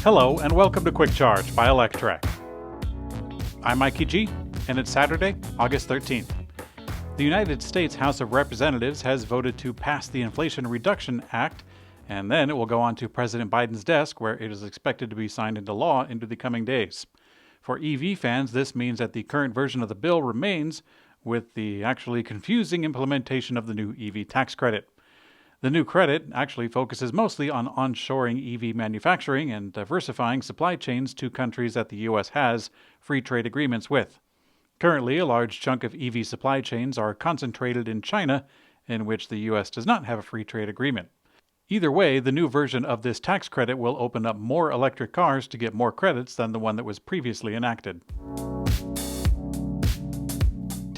Hello and welcome to Quick Charge by Electrek. I'm Mikey G, and it's Saturday, August 13th. The United States House of Representatives has voted to pass the Inflation Reduction Act, and then it will go on to President Biden's desk, where it is expected to be signed into law into the coming days. For EV fans, this means that the current version of the bill remains, with the actually confusing implementation of the new EV tax credit. The new credit actually focuses mostly on onshoring EV manufacturing and diversifying supply chains to countries that the U.S. has free trade agreements with. Currently, a large chunk of EV supply chains are concentrated in China, in which the U.S. does not have a free trade agreement. Either way, the new version of this tax credit will open up more electric cars to get more credits than the one that was previously enacted.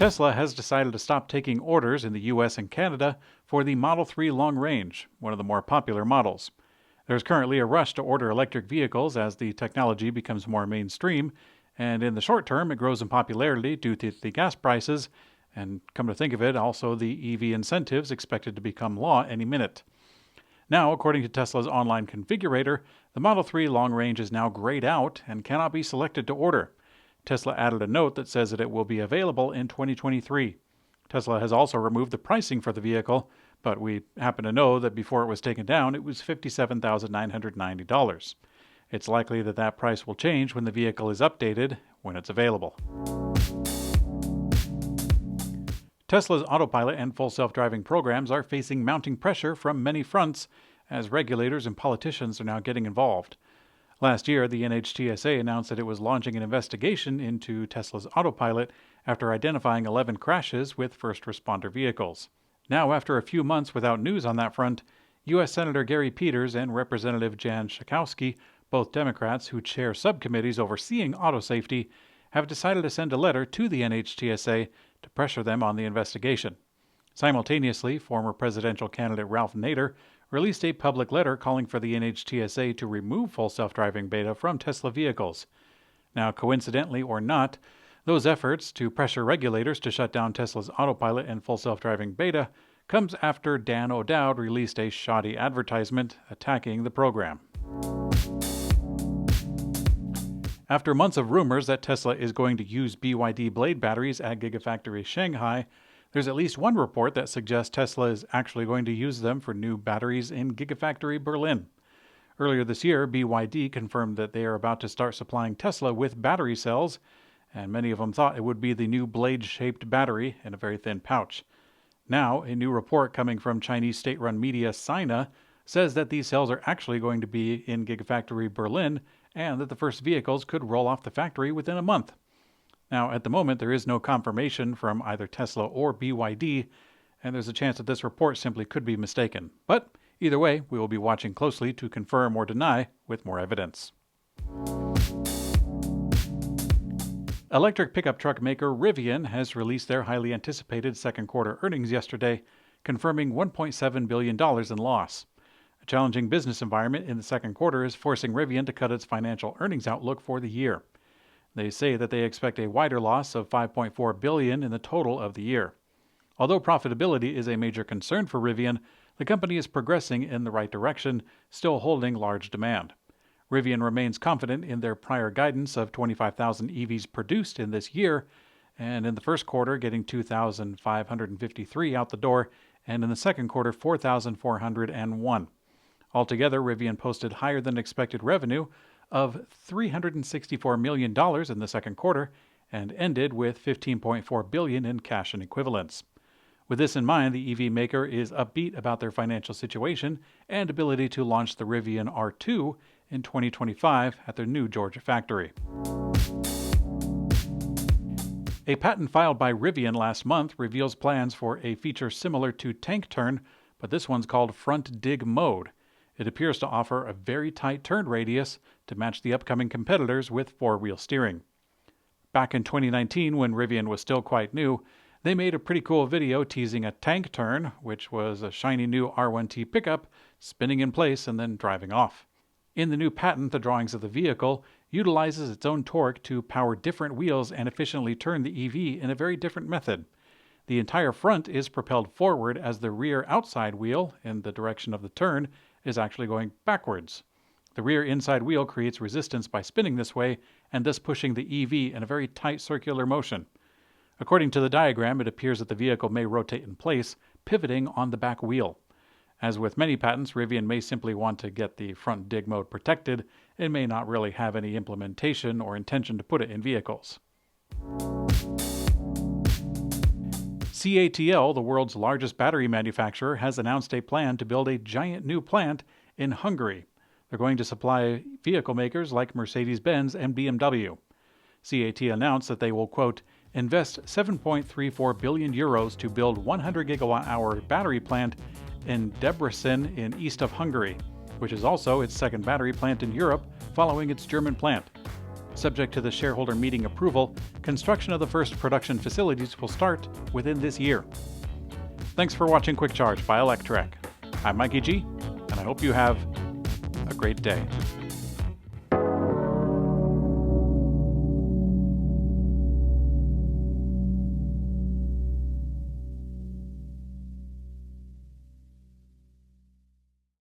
Tesla has decided to stop taking orders in the US and Canada for the Model 3 Long Range, one of the more popular models. There's currently a rush to order electric vehicles as the technology becomes more mainstream, and in the short term it grows in popularity due to the gas prices, and come to think of it, also the EV incentives expected to become law any minute. Now, according to Tesla's online configurator, the Model 3 Long Range is now grayed out and cannot be selected to order. Tesla added a note that says that it will be available in 2023. Tesla has also removed the pricing for the vehicle, but we happen to know that before it was taken down, it was $57,990. It's likely that that price will change when the vehicle is updated, when it's available. Tesla's autopilot and full self-driving programs are facing mounting pressure from many fronts, as regulators and politicians are now getting involved. Last year, the NHTSA announced that it was launching an investigation into Tesla's autopilot after identifying 11 crashes with first responder vehicles. Now, after a few months without news on that front, U.S. Senator Gary Peters and Representative Jan Schakowsky, both Democrats who chair subcommittees overseeing auto safety, have decided to send a letter to the NHTSA to pressure them on the investigation. Simultaneously, former presidential candidate Ralph Nader released a public letter calling for the NHTSA to remove full self-driving beta from Tesla vehicles. Now, coincidentally or not, those efforts to pressure regulators to shut down Tesla's autopilot and full self-driving beta comes after Dan O'Dowd released a shoddy advertisement attacking the program. After months of rumors that Tesla is going to use BYD blade batteries at Gigafactory Shanghai, there's at least one report that suggests Tesla is actually going to use them for new batteries in Gigafactory Berlin. Earlier this year, BYD confirmed that they are about to start supplying Tesla with battery cells, and many of them thought it would be the new blade-shaped battery in a very thin pouch. Now, a new report coming from Chinese state-run media Sina says that these cells are actually going to be in Gigafactory Berlin, and that the first vehicles could roll off the factory within a month. Now, at the moment, there is no confirmation from either Tesla or BYD, and there's a chance that this report simply could be mistaken. But either way, we will be watching closely to confirm or deny with more evidence. Electric pickup truck maker Rivian has released their highly anticipated second quarter earnings yesterday, confirming $1.7 billion in loss. A challenging business environment in the second quarter is forcing Rivian to cut its financial earnings outlook for the year. They say that they expect a wider loss of $5.4 billion in the total of the year. Although profitability is a major concern for Rivian, the company is progressing in the right direction, still holding large demand. Rivian remains confident in their prior guidance of 25,000 EVs produced in this year, and in the first quarter getting 2,553 out the door, and in the second quarter 4,401. Altogether, Rivian posted higher than expected revenue of $364 million in the second quarter and ended with $15.4 billion in cash and equivalents. With this in mind, the EV maker is upbeat about their financial situation and ability to launch the Rivian R2 in 2025 at their new Georgia factory. A patent filed by Rivian last month reveals plans for a feature similar to tank turn, but this one's called front dig mode. It appears to offer a very tight turn radius to match the upcoming competitors with four-wheel steering. Back in 2019, when Rivian was still quite new, they made a pretty cool video teasing a tank turn, which was a shiny new R1T pickup spinning in place and then driving off. In the new patent, the drawings of the vehicle utilizes its own torque to power different wheels and efficiently turn the EV in a very different method. The entire front is propelled forward as the rear outside wheel, in the direction of the turn, is actually going backwards. The rear inside wheel creates resistance by spinning this way and thus pushing the EV in a very tight circular motion. According to the diagram, it appears that the vehicle may rotate in place, pivoting on the back wheel. As with many patents, Rivian may simply want to get the front dig mode protected and may not really have any implementation or intention to put it in vehicles. CATL, the world's largest battery manufacturer, has announced a plan to build a giant new plant in Hungary. They're going to supply vehicle makers like Mercedes-Benz and BMW. CATL announced that they will, quote, invest 7.34 billion euros to build 100 gigawatt-hour battery plant in Debrecen in east of Hungary, which is also its second battery plant in Europe following its German plant. Subject to the shareholder meeting approval, construction of the first production facilities will start within this year. Thanks for watching Quick Charge by Electrek. I'm Mikey G, and I hope you have a great day.